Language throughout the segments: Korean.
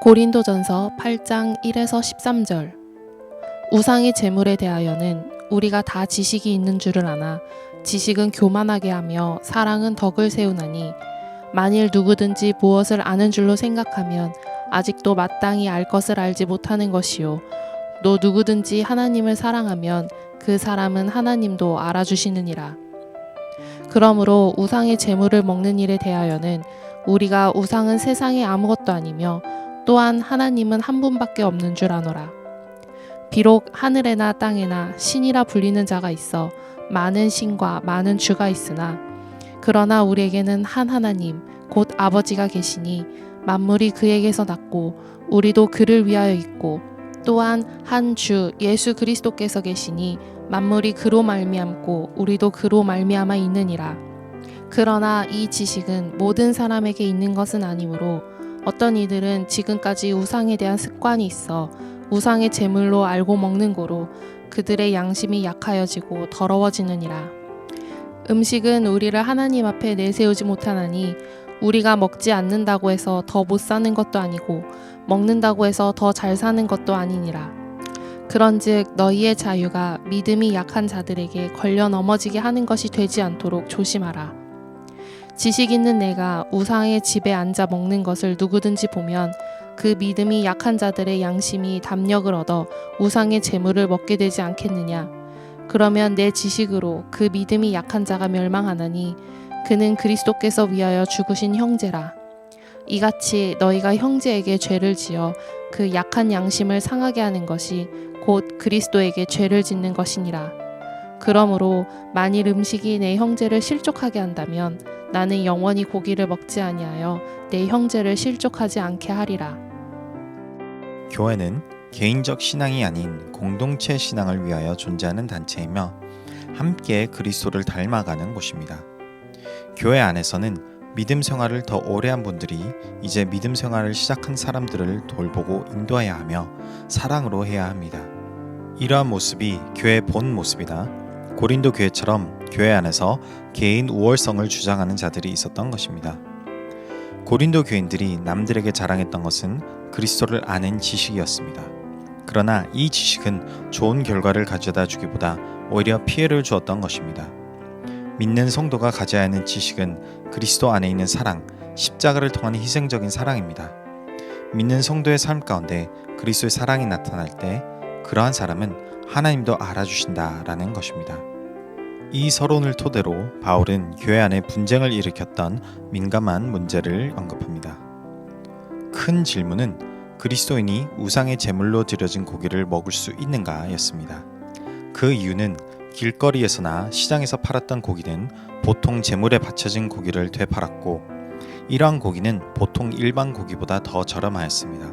고린도전서 8장 1에서 13절. 우상의 제물에 대하여는 우리가 다 지식이 있는 줄을 아나 지식은 교만하게 하며 사랑은 덕을 세우나니, 만일 누구든지 무엇을 아는 줄로 생각하면 아직도 마땅히 알 것을 알지 못하는 것이요, 또 누구든지 하나님을 사랑하면 그 사람은 하나님도 알아주시느니라. 그러므로 우상의 제물을 먹는 일에 대하여는 우리가 우상은 세상에 아무것도 아니며 또한 하나님은 한 분밖에 없는 줄 아노라. 비록 하늘에나 땅에나 신이라 불리는 자가 있어 많은 신과 많은 주가 있으나, 그러나 우리에게는 한 하나님 곧 아버지가 계시니 만물이 그에게서 났고 우리도 그를 위하여 있고, 또한 한 주 예수 그리스도께서 계시니 만물이 그로 말미암고 우리도 그로 말미암아 있느니라. 그러나 이 지식은 모든 사람에게 있는 것은 아니므로 어떤 이들은 지금까지 우상에 대한 습관이 있어 우상의 제물로 알고 먹는 고로 그들의 양심이 약하여지고 더러워지느니라. 음식은 우리를 하나님 앞에 내세우지 못하나니, 우리가 먹지 않는다고 해서 더 못 사는 것도 아니고 먹는다고 해서 더 잘 사는 것도 아니니라. 그런즉 너희의 자유가 믿음이 약한 자들에게 걸려 넘어지게 하는 것이 되지 않도록 조심하라. 지식 있는 내가 우상의 집에 앉아 먹는 것을 누구든지 보면 그 믿음이 약한 자들의 양심이 담력을 얻어 우상의 제물을 먹게 되지 않겠느냐. 그러면 내 지식으로 그 믿음이 약한 자가 멸망하나니, 그는 그리스도께서 위하여 죽으신 형제라. 이같이 너희가 형제에게 죄를 지어 그 약한 양심을 상하게 하는 것이 곧 그리스도에게 죄를 짓는 것이니라. 그러므로 만일 음식이 내 형제를 실족하게 한다면 나는 영원히 고기를 먹지 아니하여 내 형제를 실족하지 않게 하리라. 교회는 개인적 신앙이 아닌 공동체 신앙을 위하여 존재하는 단체이며 함께 그리스도를 닮아가는 곳입니다. 교회 안에서는 믿음 생활을 더 오래 한 분들이 이제 믿음 생활을 시작한 사람들을 돌보고 인도해야 하며 사랑으로 해야 합니다. 이러한 모습이 교회의 본 모습이다. 고린도 교회처럼 교회 안에서 개인 우월성을 주장하는 자들이 있었던 것입니다. 고린도 교인들이 남들에게 자랑했던 것은 그리스도를 아는 지식이었습니다. 그러나 이 지식은 좋은 결과를 가져다 주기보다 오히려 피해를 주었던 것입니다. 믿는 성도가 가져야 하는 지식은 그리스도 안에 있는 사랑, 십자가를 통한 희생적인 사랑입니다. 믿는 성도의 삶 가운데 그리스도의 사랑이 나타날 때 그러한 사람은 하나님도 알아주신다라는 것입니다. 이 서론을 토대로 바울은 교회 안에 분쟁을 일으켰던 민감한 문제를 언급합니다. 큰 질문은 그리스도인이 우상의 제물로 드려진 고기를 먹을 수 있는가 였습니다. 그 이유는 길거리에서나 시장에서 팔았던 고기는 보통 제물에 바쳐진 고기를 되팔았고, 이러한 고기는 보통 일반 고기보다 더 저렴하였습니다.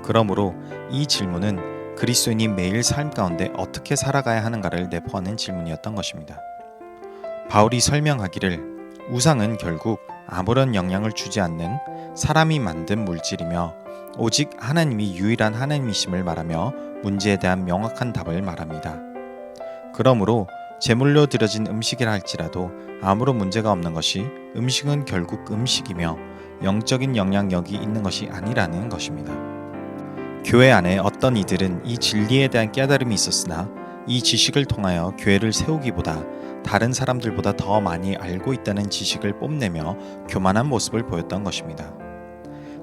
그러므로 이 질문은 그리스도인이 매일 삶 가운데 어떻게 살아가야 하는가를 내포하는 질문이었던 것입니다. 바울이 설명하기를 우상은 결국 아무런 영향을 주지 않는 사람이 만든 물질이며 오직 하나님이 유일한 하나님이심을 말하며 문제에 대한 명확한 답을 말합니다. 그러므로 제물로 드려진 음식이라 할지라도 아무런 문제가 없는 것이, 음식은 결국 음식이며 영적인 영향력이 있는 것이 아니라는 것입니다. 교회 안에 어떤 이들은 이 진리에 대한 깨달음이 있었으나 이 지식을 통하여 교회를 세우기보다 다른 사람들보다 더 많이 알고 있다는 지식을 뽐내며 교만한 모습을 보였던 것입니다.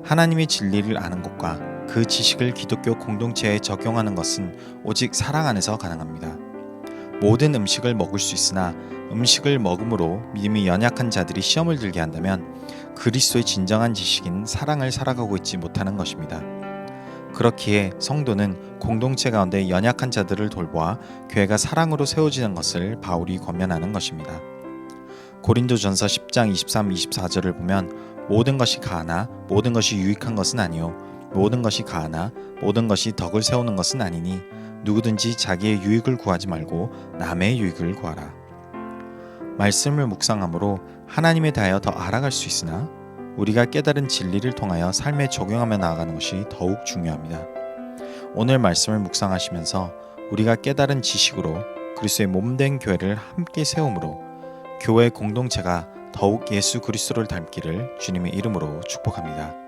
하나님의 진리를 아는 것과 그 지식을 기독교 공동체에 적용하는 것은 오직 사랑 안에서 가능합니다. 모든 음식을 먹을 수 있으나 음식을 먹음으로 믿음이 연약한 자들이 시험을 들게 한다면 그리스도의 진정한 지식인 사랑을 살아가고 있지 못하는 것입니다. 그렇기에 성도는 공동체 가운데 연약한 자들을 돌보아 교회가 사랑으로 세워지는 것을 바울이 권면하는 것입니다. 고린도전서 10장 23, 24절을 보면 모든 것이 가하나 모든 것이 유익한 것은 아니요 모든 것이 가하나 모든 것이 덕을 세우는 것은 아니니 누구든지 자기의 유익을 구하지 말고 남의 유익을 구하라. 말씀을 묵상함으로 하나님에 대하여 더 알아갈 수 있으나 우리가 깨달은 진리를 통하여 삶에 적용하며 나아가는 것이 더욱 중요합니다. 오늘 말씀을 묵상하시면서 우리가 깨달은 지식으로 그리스도의 몸된 교회를 함께 세움으로 교회 공동체가 더욱 예수 그리스도를 닮기를 주님의 이름으로 축복합니다.